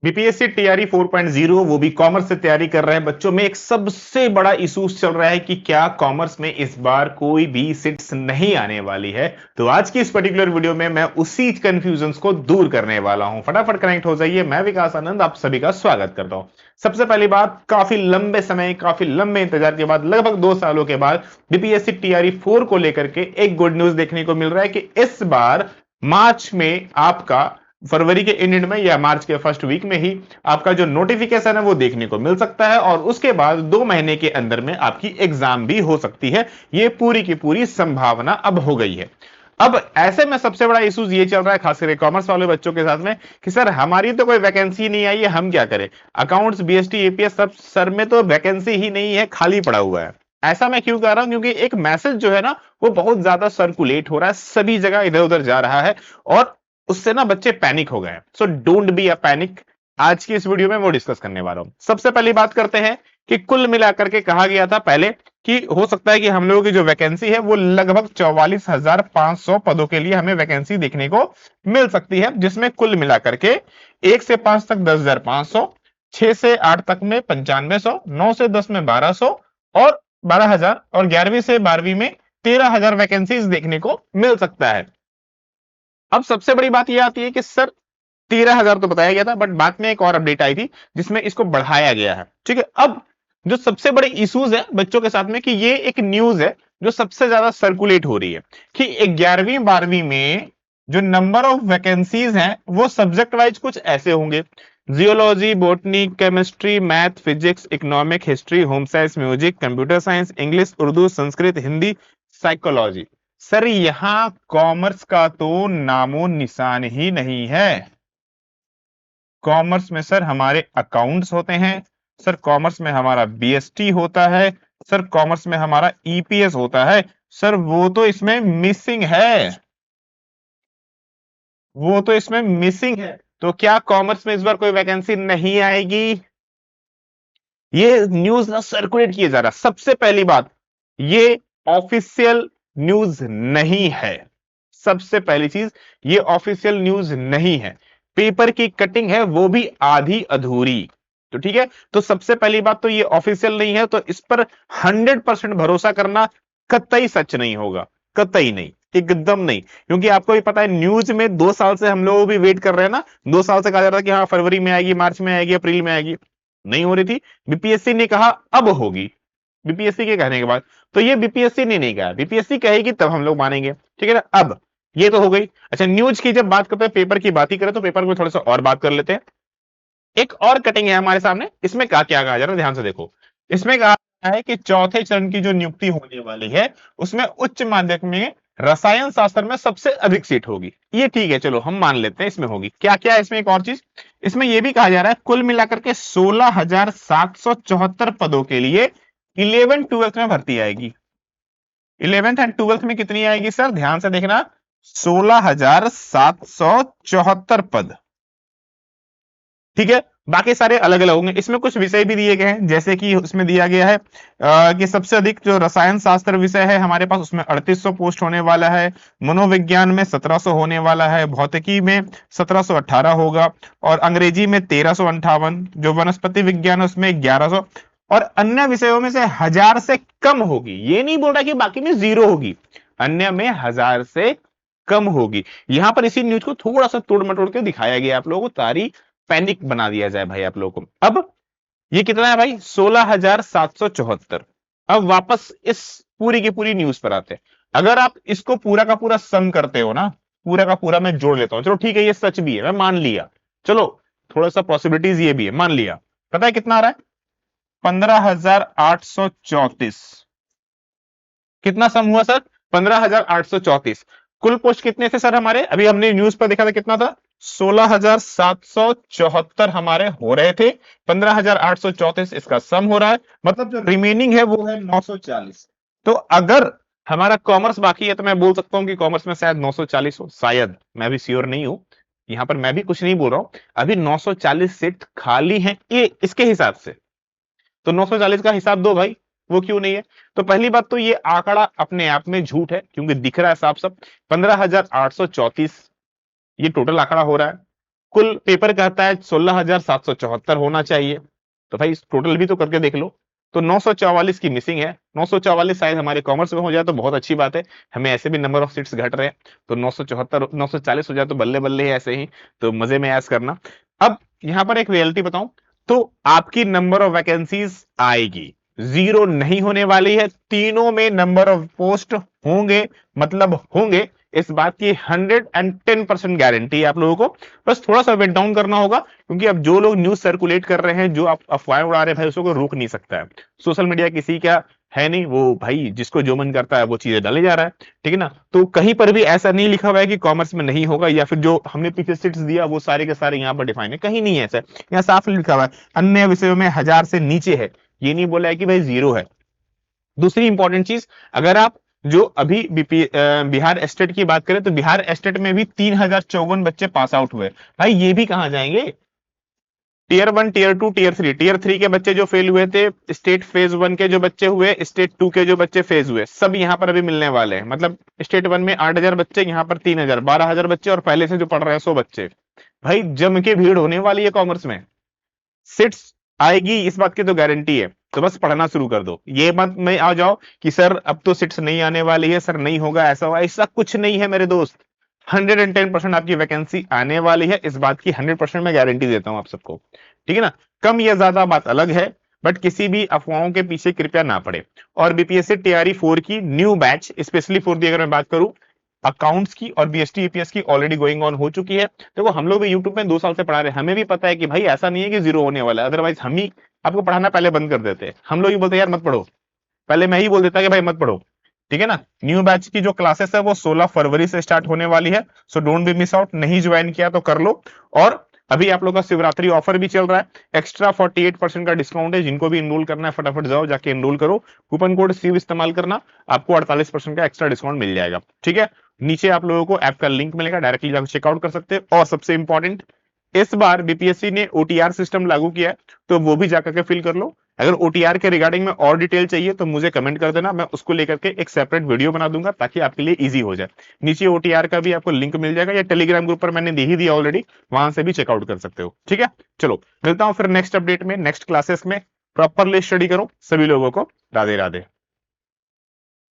BPSC TRE 4.0 वो भी commerce से तैयारी कर रहे हैं बच्चों में एक सबसे बड़ा इशूज चल रहा है कि क्या कॉमर्स में इस बार कोई भी सीट्स नहीं आने वाली है। तो आज की इस पर्टिकुलर वीडियो में मैं उसी कंफ्यूजन्स को दूर करने वाला हूं। फटाफट कनेक्ट हो जाइए। मैं विकास आनंद आप सभी का स्वागत करता हूं। सबसे पहली बात, काफी लंबे समय काफी लंबे इंतजार के बाद लगभग 2 सालों के बाद बीपीएससी टीआरई 4 को लेकर के एक गुड न्यूज देखने को मिल रहा है कि इस बार मार्च में आपका फरवरी के एंड में या मार्च के फर्स्ट वीक में ही आपका जो नोटिफिकेशन है वो देखने को मिल सकता है और उसके बाद 2 महीने के अंदर में आपकी एग्जाम भी हो सकती है। ये पूरी की पूरी संभावना अब हो गई है। अब ऐसे में सबसे बड़ा इशू ये चल रहा है खास करके कॉमर्स वाले बच्चों के साथ में कि सर हमारी तो कोई वैकेंसी नहीं आई है, हम क्या करें। अकाउंट्स बीएसटी एपीएस सब सर में तो वैकेंसी ही नहीं है, खाली पड़ा हुआ है। ऐसा मैं क्यों कह रहा हूं, क्योंकि एक मैसेज जो है ना वो बहुत ज्यादा सर्कुलेट हो रहा है, सभी जगह इधर उधर जा रहा है और उससे ना बच्चे पैनिक हो गए। So don't be a panic. आज की इस वीडियो में वो डिस्कस करने वाला हूं। सबसे पहली बात करते हैं कि कुल मिलाकर के कहा गया था पहले कि हो सकता है कि हम लोगों की जो वैकेंसी है वो लगभग 44,500 पदों के लिए हमें वैकेंसी देखने को मिल सकती है, जिसमें कुल मिलाकर के 1 से 5 तक 10,500, 6 से 8 तक में 9500, 9 से 10 में 1200 और 12,000 और 11वीं से 12वीं में 13,000 वैकेंसीज देखने को मिल सकता है। अब सबसे बड़ी बात यह आती है कि सर 13,000 तो बताया गया था, बट बाद में एक और अपडेट आई थी जिसमें इसको बढ़ाया गया है। ठीक है, अब जो सबसे बड़े इश्यूज है बच्चों के साथ में कि ये एक न्यूज है जो सबसे ज्यादा सर्कुलेट हो रही है कि 11वीं 12वीं में जो नंबर ऑफ वैकेंसीज हैं वो सब्जेक्ट वाइज कुछ ऐसे होंगे: geology, botany, chemistry, math, physics, economic, history, home science, music, computer science, English, Urdu, Sanskrit, Hindi, psychology. Sir यहां कॉमर्स का तो नामो निशान ही नहीं है। कॉमर्स में सर हमारे अकाउंट्स होते हैं, सर कॉमर्स में हमारा बीएसटी होता है, सर कॉमर्स में हमारा ईपीएस होता है। सर वो तो इसमें मिसिंग है, वो तो इसमें मिसिंग है। तो क्या कॉमर्स में इस बार कोई वैकेंसी नहीं आएगी? ये न्यूज ना सर्कुलेट किया जा रहा। सबसे पहली बात, ये ऑफिशियल न्यूज नहीं है। सबसे पहली चीज, ये ऑफिशियल न्यूज नहीं है, पेपर की कटिंग है वो भी आधी अधूरी। तो ठीक है, तो सबसे पहली बात तो ये ऑफिशियल नहीं है, तो इस पर 100% भरोसा करना कतई सच नहीं होगा, कतई नहीं, एकदम नहीं। क्योंकि आपको भी पता है न्यूज में 2 साल से हम लोग भी वेट कर रहे हैं ना। 2 साल से कहा जा रहा था कि हाँ फरवरी में आएगी, मार्च में आएगी, अप्रैल में आएगी, नहीं हो रही थी। बीपीएससी ने कहा अब होगी, बीपीएससी के कहने के बाद। तो ये बीपीएससी ने नहीं कहा, बीपीएससी कहेगी तब हम लोग मानेंगे। ठीक है ना, अब ये तो हो गई। अच्छा, न्यूज की जब बात करते हैं, पेपर की बात ही करें तो पेपर को थोड़ा सा और बात कर लेते हैं। एक और कटिंग है हमारे सामने, इसमें क्या क्या कहा जा रहा है, ध्यान से देखो। इसमें कहा है कि चौथे चरण की जो नियुक्ति होने वाली है उसमें उच्च माध्यमिक में रसायन शास्त्र में सबसे अधिक सीट होगी। ये ठीक है, चलो हम मान लेते हैं इसमें होगी। क्या क्या है इसमें, एक और चीज इसमें यह भी कहा जा रहा है कुल मिलाकर के 16,774 पदों के लिए 11th 12th में भर्ती आएगी। 11th एंड 12th में कितनी आएगी सर, ध्यान से देखना, 16,774 पद। ठीक है, बाकी सारे अलग अलग होंगे। इसमें कुछ विषय भी दिए गए हैं, जैसे कि उसमें दिया गया है कि सबसे अधिक जो रसायन शास्त्र विषय है हमारे पास उसमें 3800 पोस्ट होने वाला है, मनोविज्ञान में 1700 होने वाला है, भौतिकी में 1718 होगा और अंग्रेजी में 1358, जो वनस्पति विज्ञान है उसमें 1100 और अन्य विषयों में से 1000 से कम होगी। ये नहीं बोल रहा कि बाकी में 0 होगी, अन्य में 1000 से कम होगी। यहां पर इसी न्यूज को थोड़ा सा तोड़ मटोड़ के दिखाया गया आप लोगों को, तारी पैनिक बना दिया जाए भाई आप लोगों को। अब ये कितना है भाई, 16,774। अब वापस इस पूरी की पूरी न्यूज पर आते हैं। अगर आप इसको पूरा का पूरा सम करते हो ना, पूरा का पूरा मैं जोड़ लेता हूं, चलो ठीक है ये सच भी है, मैं मान लिया, चलो थोड़ा सा पॉसिबिलिटीज ये भी है, मान लिया। पता है कितना आ रहा है, 15,834। कितना सम हुआ सर, 15,834। कुल पोस्ट कितने थे सर हमारे, अभी हमने न्यूज पर देखा था कितना था, 16,774 हमारे हो रहे थे, 15,834 इसका सम हो रहा है, मतलब जो रिमेनिंग है वो है 940। तो अगर हमारा कॉमर्स बाकी है तो मैं बोल सकता हूं कि कॉमर्स में शायद 940 हो, शायद, मैं भी श्योर नहीं हूं। यहां पर मैं भी कुछ नहीं बोल रहा हूं, अभी 940 सीट खाली हैं ये इसके हिसाब से। तो 940 का हिसाब दो भाई, वो क्यों नहीं है। तो पहली बात तो ये आंकड़ा अपने आप में झूठ है, क्योंकि दिख रहा है साफ साफ 15,834 ये टोटल आंकड़ा हो रहा है। कुल पेपर कहता है 16,774 होना चाहिए, तो भाई टोटल भी तो करके देख लो। तो 944 की मिसिंग है, 944 शायद हमारे कॉमर्स में हो जाए तो बहुत अच्छी बात है, हमें ऐसे भी नंबर ऑफ सीट्स घट रहे हैं। तो 974 940 हो जाए तो बल्ले बल्ले है, ऐसे ही तो मजे में ऐस करना। अब यहां पर एक रियलिटी बताऊं, तो आपकी नंबर ऑफ वैकेंसीज आएगी, जीरो नहीं होने वाली है, तीनों में नंबर ऑफ पोस्ट होंगे, मतलब होंगे, इस बात की 110% गारंटी है आप लोगों को। बस थोड़ा सा वेट डाउन करना होगा, क्योंकि अब जो लोग न्यूज सर्कुलेट कर रहे हैं, जो आप अफवाहें उड़ा रहे हैं भाई, उसको रोक नहीं सकता है। सोशल मीडिया किसी का है नहीं, वो भाई जिसको जो मन करता है वो चीजें डाले जा रहा है, ठीक है ना। तो कहीं पर भी ऐसा नहीं लिखा हुआ है कि कॉमर्स में नहीं होगा, या फिर जो हमने पीछे सीट्स दिया वो सारे के सारे यहाँ पर डिफाइन है, कहीं नहीं है ऐसा। यहाँ साफ लिखा हुआ है अन्य विषयों में 1000 से नीचे है, ये नहीं बोला है कि भाई जीरो है। दूसरी इंपॉर्टेंट चीज, अगर आप जो अभी बिहार एस्टेट की बात करें, तो बिहार एस्टेट में भी 3054 बच्चे पास आउट हुए। भाई ये भी कहां जाएंगे, टीयर 1, टीयर 2, टीयर 3 के बच्चे जो फेल हुए थे, स्टेट फेज 1 के जो बच्चे हुए, स्टेट 2 के जो बच्चे फेज हुए, सब यहां पर अभी मिलने वाले हैं। मतलब स्टेट 1 में 8000 बच्चे, यहां पर 3000, 12000 बच्चे, और पहले से जो पढ़ रहे हैं 100 बच्चे। भाई जम के भीड़ होने वाली है कॉमर्स में, सीट्स आएगी इस बात की तो गारंटी है। तो बस पढ़ना शुरू कर दो, ये मत में आ जाओ कि सर अब तो सीट्स नहीं आने वाली है, सर नहीं होगा, ऐसा होगा, ऐसा कुछ नहीं है मेरे दोस्त। 110% आपकी वैकेंसी आने वाली है, इस बात की 100% मैं गारंटी देता हूं आप सबको, ठीक है ना। कम या ज्यादा बात अलग है, बट किसी भी अफवाहों के पीछे कृपया ना पड़े। और बीपीएससी टीआरई 4 की new batch, specially for the अगर मैं बात करूं, अकाउंट्स की और बीएसटी ईपीएस की ऑलरेडी गोइंग ऑन हो चुकी है। देखो हम लोग भी यूट्यूब में 2 साल से पढ़ा रहे हैं, हमें भी पता है कि भाई ऐसा नहीं है कि जीरो होने वाला है, अदरवाइज हम ही आपको पढ़ाना पहले बंद कर देते। हम लोग ही बोलते यार मत पढ़ो, पहले मैं ही बोल देता कि भाई मत पढ़ो, ठीक है ना। न्यू बैच की जो क्लासेस है वो 16 फरवरी से स्टार्ट होने वाली है, so don't be miss out, नहीं ज्वाइन किया तो कर लो। और अभी आप लोग का शिवरात्रि ऑफर भी चल रहा है, एक्स्ट्रा 48% का डिस्काउंट है, जिनको भी इनरोल करना है फटाफट जाओ जाके इनरोल करो, कूपन कोड सीव इस्तेमाल करना, आपको 48% का एक्स्ट्रा डिस्काउंट मिल जाएगा, ठीक है। नीचे आप लोगों को ऐप का लिंक मिलेगा, डायरेक्टली जाकर चेकआउट कर सकते हैं। और सबसे इंपॉर्टेंट, इस बार बीपीएससी ने ओटीआर सिस्टम लागू किया है, तो वो भी जाकर के फिल कर लो। अगर ओटीआर के रिगार्डिंग में और डिटेल चाहिए तो मुझे कमेंट कर देना, मैं उसको लेकर के एक सेपरेट वीडियो बना दूंगा ताकि आपके लिए इजी हो जाए। नीचे ओटीआर का भी आपको लिंक मिल जाएगा, या टेलीग्राम ग्रुप पर मैंने दे ही दिया ऑलरेडी, वहां से भी चेकआउट कर सकते हो, ठीक है। चलो मिलता हूं फिर नेक्स्ट अपडेट में, नेक्स्ट क्लासेस में। प्रॉपरली स्टडी करो, सभी लोगों को राधे राधे।